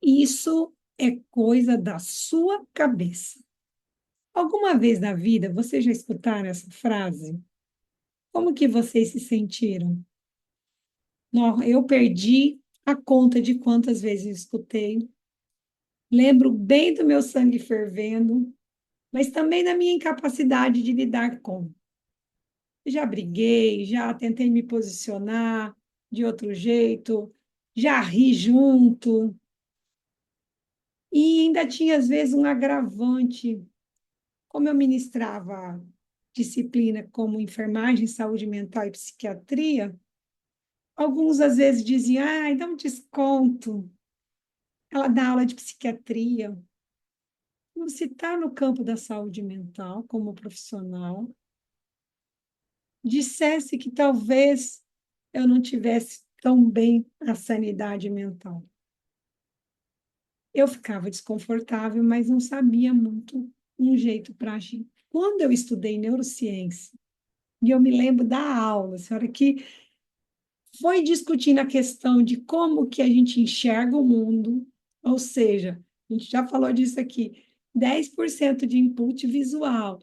Isso é coisa da sua cabeça. Alguma vez na vida vocês já escutaram essa frase? Como que vocês se sentiram? Não, eu perdi a conta de quantas vezes eu escutei. Lembro bem do meu sangue fervendo, mas também da minha incapacidade de lidar com. Já briguei, já tentei me posicionar de outro jeito, já ri junto, e ainda tinha, às vezes, um agravante. Como eu ministrava disciplina como enfermagem, saúde mental e psiquiatria, alguns às vezes diziam, dá um desconto, ela dá aula de psiquiatria. Você está no campo da saúde mental como profissional, dissesse que talvez eu não tivesse tão bem a sanidade mental. Eu ficava desconfortável, mas não sabia muito um jeito para agir. Quando eu estudei neurociência, e eu me lembro da aula, a senhora que foi discutindo a questão de como que a gente enxerga o mundo, ou seja, a gente já falou disso aqui, 10% de input visual,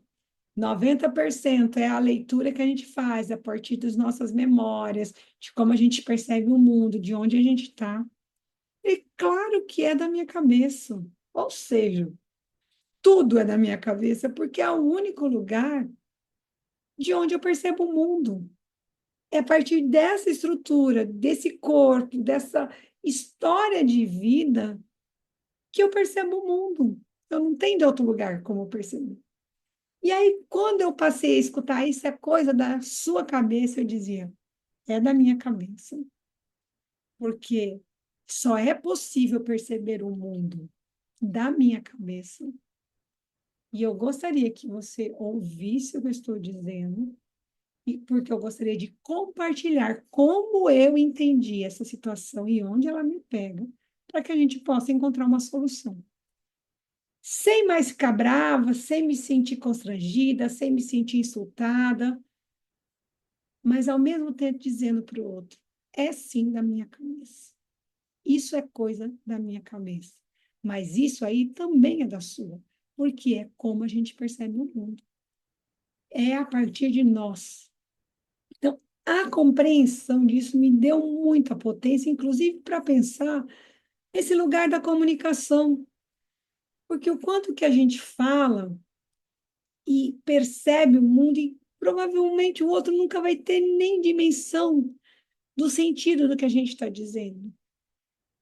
90% é a leitura que a gente faz a partir das nossas memórias, de como a gente percebe o mundo, de onde a gente está. E claro que é da minha cabeça, ou seja, tudo é da minha cabeça, porque é o único lugar de onde eu percebo o mundo. É a partir dessa estrutura, desse corpo, dessa história de vida que eu percebo o mundo. Eu não tenho de outro lugar como eu percebo. E aí, quando eu passei a escutar isso é coisa da sua cabeça, eu dizia, é da minha cabeça. Porque só é possível perceber o mundo da minha cabeça. E eu gostaria que você ouvisse o que eu estou dizendo e porque eu gostaria de compartilhar como eu entendi essa situação e onde ela me pega, para que a gente possa encontrar uma solução. Sem mais ficar brava, sem me sentir constrangida, sem me sentir insultada, mas ao mesmo tempo dizendo para o outro: é sim da minha cabeça. Isso é coisa da minha cabeça. Mas isso aí também é da sua, porque é como a gente percebe o mundo. É a partir de nós. Então, a compreensão disso me deu muita potência, inclusive para pensar esse lugar da comunicação, porque o quanto que a gente fala e percebe o mundo e provavelmente o outro nunca vai ter nem dimensão do sentido do que a gente está dizendo,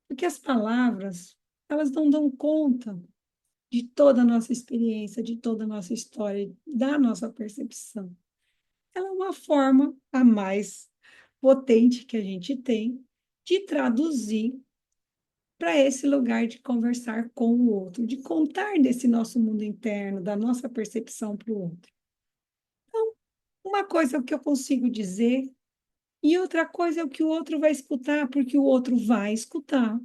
porque as palavras, elas não dão conta de toda a nossa experiência, de toda a nossa história, da nossa percepção. Ela é uma forma a mais potente que a gente tem de traduzir para esse lugar de conversar com o outro, de contar desse nosso mundo interno, da nossa percepção para o outro. Então, uma coisa é o que eu consigo dizer, e outra coisa é o que o outro vai escutar, porque o outro vai escutar,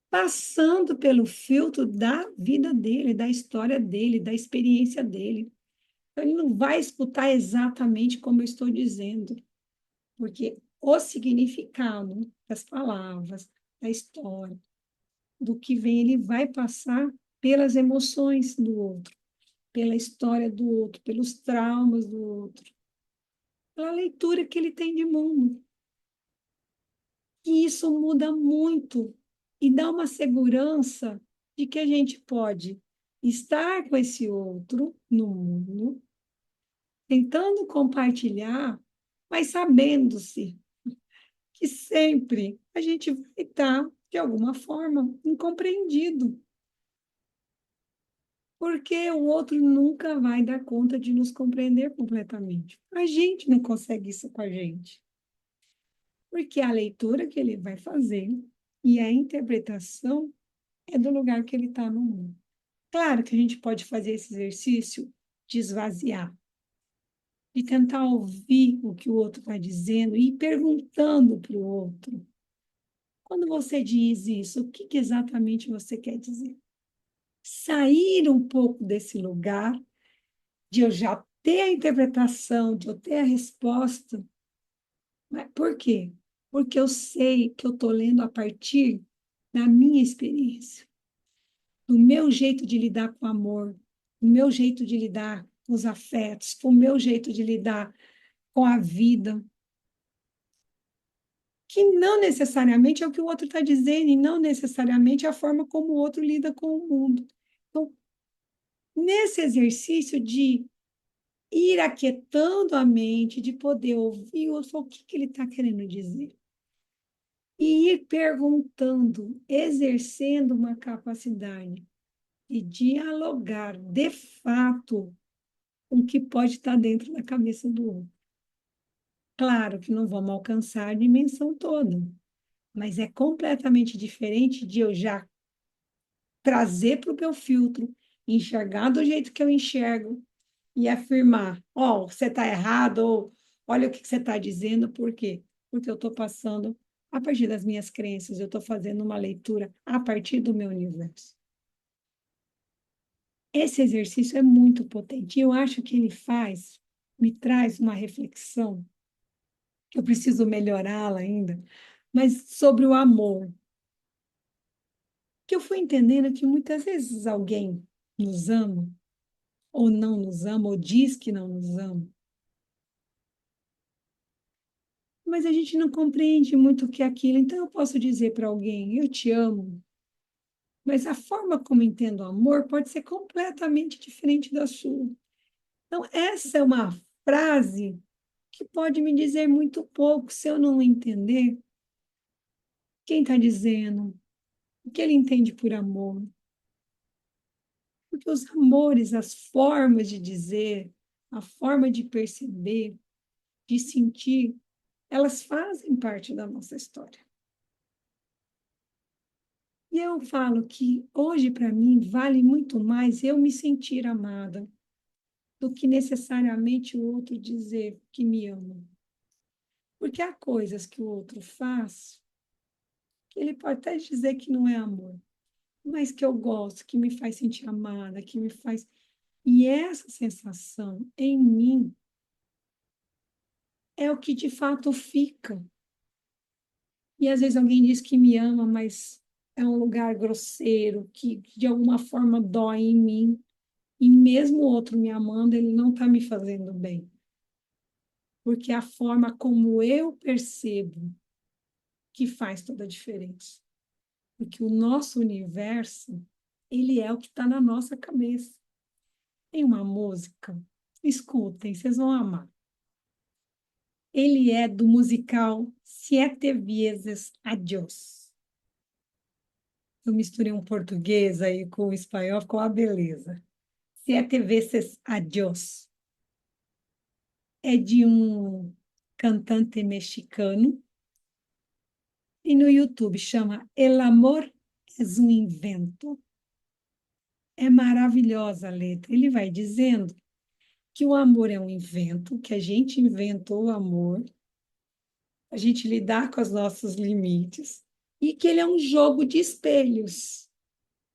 passando pelo filtro da vida dele, da história dele, da experiência dele. Então, ele não vai escutar exatamente como eu estou dizendo, porque o significado das palavras, da história, do que vem, ele vai passar pelas emoções do outro, pela história do outro, pelos traumas do outro, pela leitura que ele tem de mundo. E isso muda muito e dá uma segurança de que a gente pode estar com esse outro no mundo, tentando compartilhar, mas sabendo-se que sempre a gente vai estar, de alguma forma, incompreendido, porque o outro nunca vai dar conta de nos compreender completamente. A gente não consegue isso com a gente, porque a leitura que ele vai fazer e a interpretação é do lugar que ele está no mundo. Claro que a gente pode fazer esse exercício de esvaziar, de tentar ouvir o que o outro está dizendo e ir perguntando para o outro. Quando você diz isso, o que exatamente você quer dizer? Sair um pouco desse lugar de eu já ter a interpretação, de eu ter a resposta. Mas por quê? Porque eu sei que eu estou lendo a partir da minha experiência, do meu jeito de lidar com o amor, do meu jeito de lidar com os afetos, do meu jeito de lidar com a vida, que não necessariamente é o que o outro está dizendo e não necessariamente é a forma como o outro lida com o mundo. Então, nesse exercício de ir aquietando a mente, de poder ouvir o que ele está querendo dizer, e ir perguntando, exercendo uma capacidade de dialogar de fato com o que pode estar dentro da cabeça do outro. Claro que não vamos alcançar a dimensão toda, mas é completamente diferente de eu já trazer para o meu filtro, enxergar do jeito que eu enxergo e afirmar: ó, oh, você está errado, ou olha o que você está dizendo, por quê? Porque eu estou passando a partir das minhas crenças, eu estou fazendo uma leitura a partir do meu universo. Esse exercício é muito potente, e eu acho que ele me traz uma reflexão, que eu preciso melhorá-la ainda, mas sobre o amor. Que eu fui entendendo que muitas vezes alguém nos ama, ou não nos ama, ou diz que não nos ama, mas a gente não compreende muito o que é aquilo. Então, eu posso dizer para alguém, eu te amo, mas a forma como entendo o amor pode ser completamente diferente da sua. Então, essa é uma frase que pode me dizer muito pouco se eu não entender quem está dizendo, o que ele entende por amor. Porque os amores, as formas de dizer, a forma de perceber, de sentir, elas fazem parte da nossa história. E eu falo que hoje, para mim, vale muito mais eu me sentir amada do que necessariamente o outro dizer que me ama. Porque há coisas que o outro faz que ele pode até dizer que não é amor, mas que eu gosto, que me faz sentir amada, que me faz. E essa sensação em mim é o que de fato fica. E às vezes alguém diz que me ama, mas é um lugar grosseiro, que de alguma forma dói em mim. E mesmo o outro me amando, ele não está me fazendo bem. Porque é a forma como eu percebo que faz toda a diferença. Porque o nosso universo, ele é o que está na nossa cabeça. Tem uma música, escutem, vocês vão amar. Ele é do musical Siete Vezes Adiós. Eu misturei um português aí com o espanhol, ficou uma beleza. Siete Vezes Adiós. É de um cantante mexicano e no YouTube chama El Amor es un Invento. É maravilhosa a letra. Ele vai dizendo que o amor é um invento, que a gente inventou o amor, a gente lidar com os nossos limites, e que ele é um jogo de espelhos.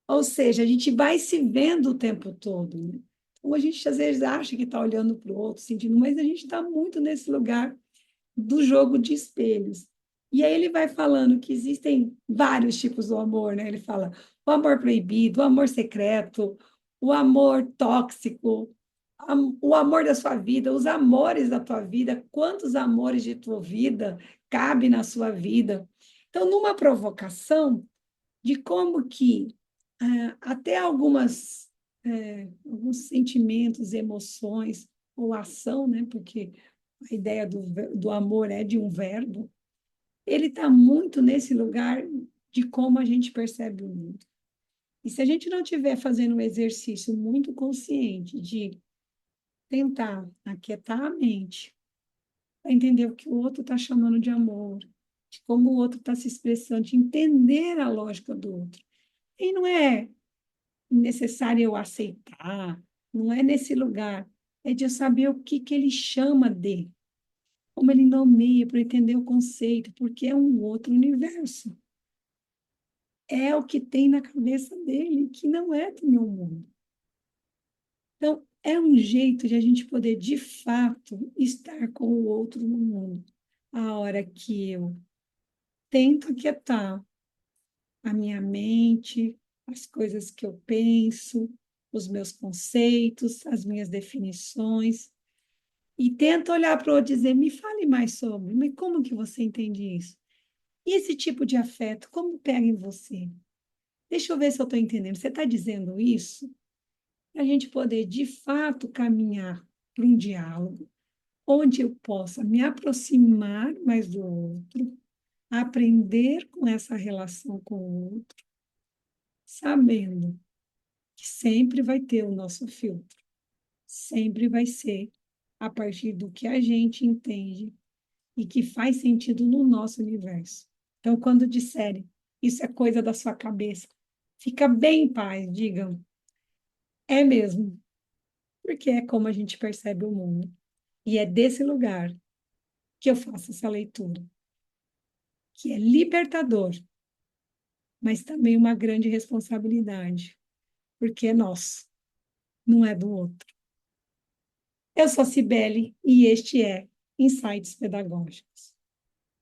Ou seja, a gente vai se vendo o tempo todo, né? Ou a gente às vezes acha que está olhando para o outro, sentindo, mas a gente está muito nesse lugar do jogo de espelhos. E aí ele vai falando que existem vários tipos do amor, né? Ele fala o amor proibido, o amor secreto, o amor tóxico, o amor da sua vida, os amores da tua vida, quantos amores de tua vida cabe na sua vida. Então, numa provocação de como que até alguns sentimentos, emoções ou ação, né? Porque a ideia do amor é de um verbo, ele está muito nesse lugar de como a gente percebe o mundo. E se a gente não estiver fazendo um exercício muito consciente de tentar aquietar a mente, para entender o que o outro está chamando de amor, de como o outro está se expressando, de entender a lógica do outro. E não é necessário eu aceitar, não é nesse lugar, é de eu saber o que, que ele chama de, como ele nomeia, para entender o conceito, porque é um outro universo. É o que tem na cabeça dele, que não é do meu mundo. Então, é um jeito de a gente poder, de fato, estar com o outro no mundo. A hora que eu tento aquietar, a minha mente, as coisas que eu penso, os meus conceitos, as minhas definições, e tento olhar para o outro e dizer, me fale mais sobre, mas como que você entende isso? E esse tipo de afeto, como pega em você? Deixa eu ver se eu estou entendendo. Você está dizendo isso? A gente poder, de fato, caminhar para um diálogo, onde eu possa me aproximar mais do outro, aprender com essa relação com o outro, sabendo que sempre vai ter o nosso filtro, sempre vai ser a partir do que a gente entende e que faz sentido no nosso universo. Então, quando disserem isso é coisa da sua cabeça, fica bem em paz, digam, é mesmo, porque é como a gente percebe o mundo. E é desse lugar que eu faço essa leitura, que é libertador, mas também uma grande responsabilidade, porque é nosso, não é do outro. Eu sou a Cibele e este é Insights Pedagógicos.